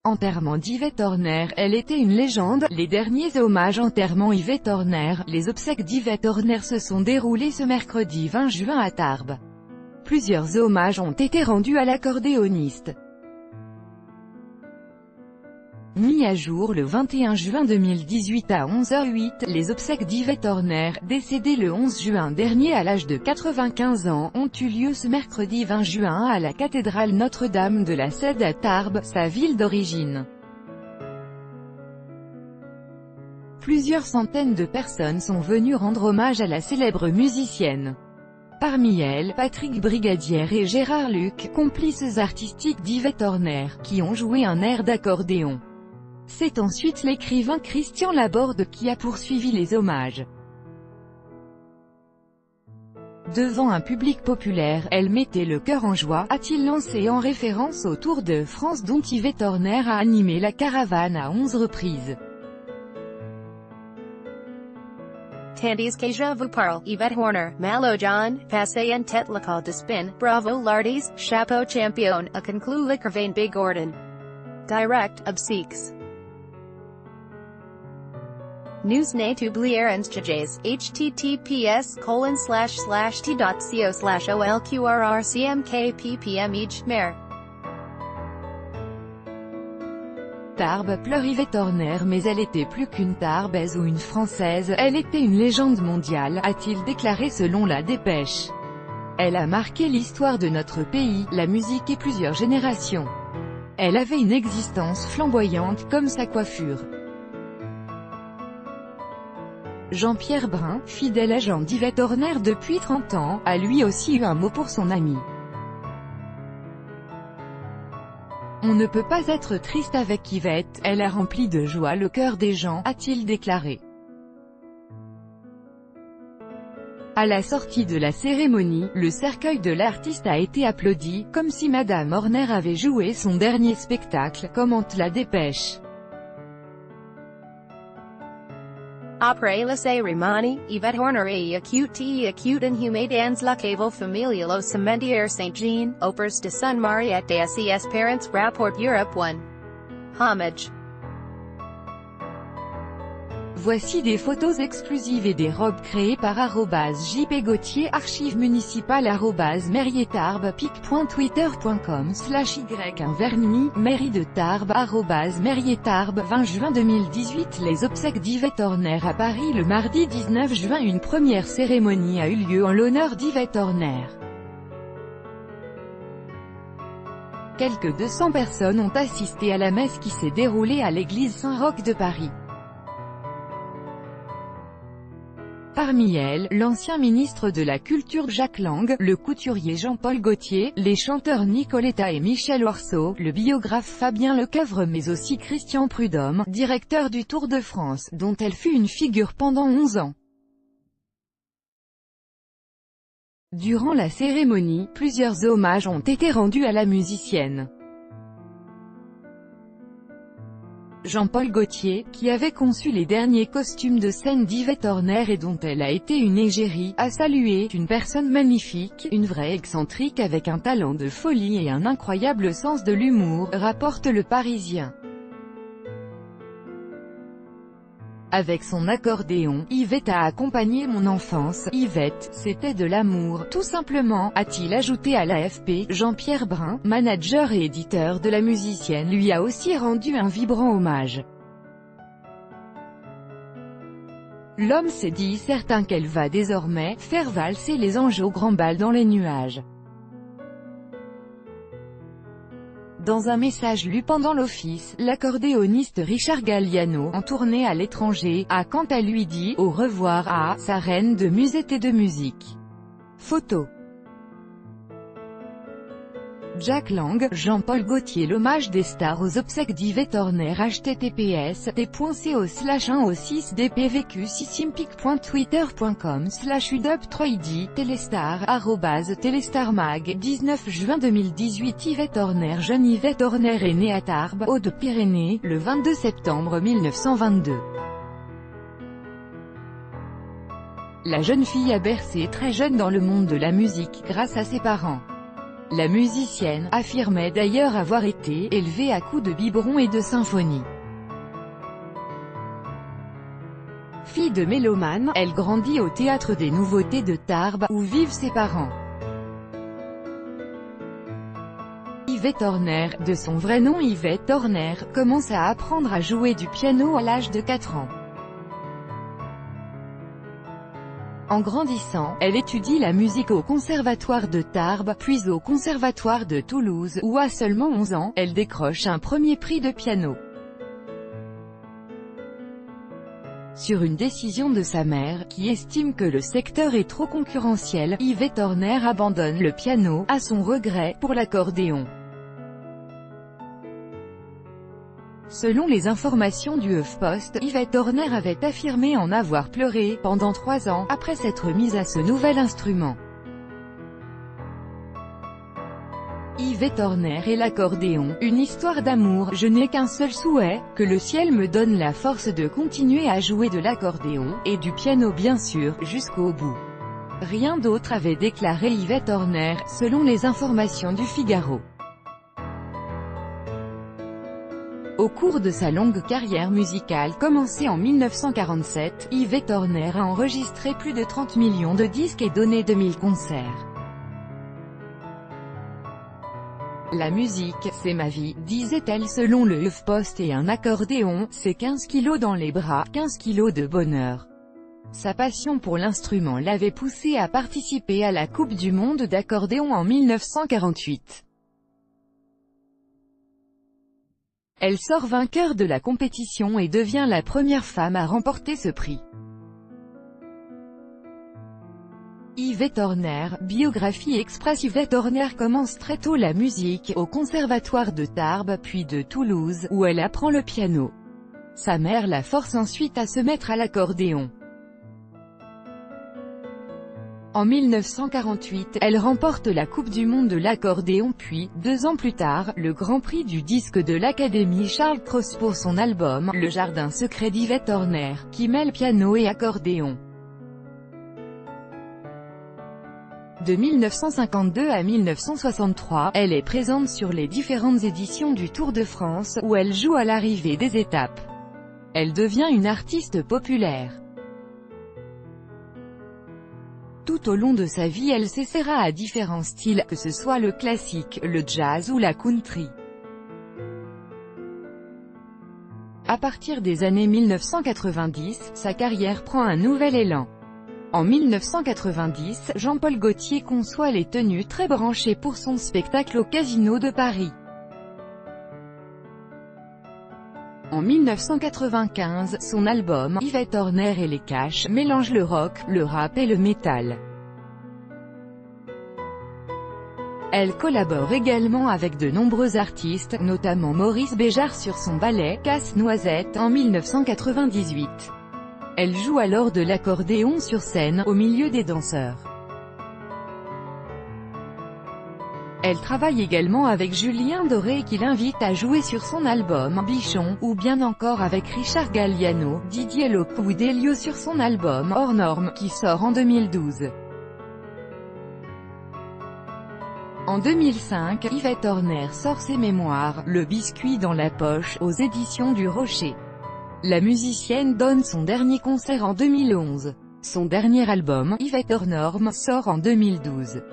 Enterrement d'Yvette Horner. Elle était une légende. Les derniers hommages enterrement Yvette Horner. Les obsèques d'Yvette Horner se sont déroulées ce mercredi 20 juin à Tarbes. Plusieurs hommages ont été rendus à l'accordéoniste. Mis à jour le 21 juin 2018 à 11h08, les obsèques d'Yvette Horner, décédée le 11 juin dernier à l'âge de 95 ans, ont eu lieu ce mercredi 20 juin à la cathédrale Notre-Dame de la Cède à Tarbes, sa ville d'origine. Plusieurs centaines de personnes sont venues rendre hommage à la célèbre musicienne. Parmi elles, Patrick Brigadier et Gérard Luc, complices artistiques d'Yvette Horner, qui ont joué un air d'accordéon. C'est ensuite l'écrivain Christian Laborde qui a poursuivi les hommages. Devant un public populaire, elle mettait le cœur en joie, a-t-il lancé en référence au Tour de France dont Yvette Horner a animé la caravane à 11 reprises. Tandis que vous parle, Yvette Horner, Malo John, passé en tête l'école de spin, bravo l'artiste, chapeau champion, a conclu l'écrivain Big Gordon. Direct, obsèques. News n'est oublier en jays, https://t.co/olqrrcmkppm each mer. Tarbes pleure Yvette Horner mais elle était plus qu'une Tarbaise ou une Française, elle était une légende mondiale, a-t-il déclaré selon la dépêche. Elle a marqué l'histoire de notre pays, la musique et plusieurs générations. Elle avait une existence flamboyante comme sa coiffure. Jean-Pierre Brun, fidèle agent d'Yvette Horner depuis 30 ans, a lui aussi eu un mot pour son ami. On ne peut pas être triste avec Yvette, elle a rempli de joie le cœur des gens, a-t-il déclaré. À la sortie de la cérémonie, le cercueil de l'artiste a été applaudi, comme si Madame Horner avait joué son dernier spectacle, commente la dépêche. Après la cérémonie, Yvette Horner et acute inhumé dans la cave familiale au cimetière Saint-Jean, Opers de Sainte-Mariette des Ses Parents, Rapport Europe 1. Homage. Voici des photos exclusives et des robes créées par @jpgauthier, archives municipales @merrietarbes, pic.twitter.com/y1verny, mairie de Tarbes @merrietarbes. 20 juin 2018. Les obsèques d'Yvette Horner à Paris. Le mardi 19 juin, une première cérémonie a eu lieu en l'honneur d'Yvette Horner. Quelques 200 personnes ont assisté à la messe qui s'est déroulée à l'église Saint-Roch de Paris. Parmi elles, l'ancien ministre de la Culture Jack Lang, le couturier Jean-Paul Gaultier, les chanteurs Nicoletta et Michel Warceau, le biographe Fabien Lecoeuvre mais aussi Christian Prudhomme, directeur du Tour de France, dont elle fut une figure pendant 11 ans. Durant la cérémonie, plusieurs hommages ont été rendus à la musicienne. Jean-Paul Gaultier, qui avait conçu les derniers costumes de scène d'Yvette Horner et dont elle a été une égérie, a salué « une personne magnifique, une vraie excentrique avec un talent de folie et un incroyable sens de l'humour », rapporte Le Parisien. Avec son accordéon, Yvette a accompagné mon enfance. Yvette, c'était de l'amour, tout simplement, a-t-il ajouté à l'AFP. Jean-Pierre Brun, manager et éditeur de la musicienne, lui a aussi rendu un vibrant hommage. L'homme s'est dit certain qu'elle va désormais faire valser les anges au grand bal dans les nuages. Dans un message lu pendant l'office, l'accordéoniste Richard Galliano, en tournée à l'étranger, a quant à lui dit « au revoir » à sa reine de musette et de musique. Photo. Jack Lang, Jean-Paul Gaultier. L'hommage des stars aux obsèques d'Yvette Horner. https://t.co/dpvq6simpic.twitter.com/udub3id, Téléstar, @téléstarmag. 19 juin 2018. Yvette Horner. Jeune Yvette Horner est née à Tarbes, Hautes-Pyrénées, le 22 septembre 1922. La jeune fille a bercé très jeune dans le monde de la musique, grâce à ses parents. La musicienne affirmait d'ailleurs avoir été élevée à coups de biberon et de symphonie. Fille de mélomane, elle grandit au Théâtre des Nouveautés de Tarbes, où vivent ses parents. Yvette Horner, de son vrai nom Yvette Horner, commence à apprendre à jouer du piano à l'âge de 4 ans. En grandissant, elle étudie la musique au Conservatoire de Tarbes, puis au Conservatoire de Toulouse, où à seulement 11 ans, elle décroche un premier prix de piano. Sur une décision de sa mère, qui estime que le secteur est trop concurrentiel, Yvette Horner abandonne le piano, à son regret, pour l'accordéon. Selon les informations du HuffPost, Yvette Horner avait affirmé en avoir pleuré, pendant 3 ans, après s'être mise à ce nouvel instrument. Yvette Horner et l'accordéon, une histoire d'amour. Je n'ai qu'un seul souhait, que le ciel me donne la force de continuer à jouer de l'accordéon, et du piano bien sûr, jusqu'au bout. Rien d'autre, avait déclaré Yvette Horner, selon les informations du Figaro. Au cours de sa longue carrière musicale commencée en 1947, Yvette Horner a enregistré plus de 30 millions de disques et donné 2000 concerts. La musique, c'est ma vie, disait-elle selon le HuffPost, et un accordéon, c'est 15 kilos dans les bras, 15 kilos de bonheur. Sa passion pour l'instrument l'avait poussée à participer à la Coupe du monde d'accordéon en 1948. Elle sort vainqueur de la compétition et devient la première femme à remporter ce prix. Yvette Horner, biographie Express. Yvette Horner commence très tôt la musique, au Conservatoire de Tarbes puis de Toulouse, où elle apprend le piano. Sa mère la force ensuite à se mettre à l'accordéon. En 1948, elle remporte la Coupe du monde de l'accordéon puis, 2 ans plus tard, le Grand Prix du disque de l'Académie Charles Cros pour son album « Le Jardin secret d'Yvette Horner », qui mêle piano et accordéon. De 1952 à 1963, elle est présente sur les différentes éditions du Tour de France, où elle joue à l'arrivée des étapes. Elle devient une artiste populaire. Tout au long de sa vie, elle s'essaiera à différents styles, que ce soit le classique, le jazz ou la country. À partir des années 1990, sa carrière prend un nouvel élan. En 1990, Jean-Paul Gaultier conçoit les tenues très branchées pour son spectacle au Casino de Paris. En 1995, son album « Yvette Horner et les Cash » mélange le rock, le rap et le métal. Elle collabore également avec de nombreux artistes, notamment Maurice Béjart sur son ballet « Casse-Noisette » en 1998. Elle joue alors de l'accordéon sur scène, au milieu des danseurs. Elle travaille également avec Julien Doré qui l'invite à jouer sur son album « Bichon », ou bien encore avec Richard Galliano, Didier Loc ou Delio sur son album « Hors Norme » qui sort en 2012. En 2005, Yvette Horner sort ses mémoires « Le biscuit dans la poche » aux éditions du Rocher. La musicienne donne son dernier concert en 2011. Son dernier album, Yvette Hors Norme, sort en 2012.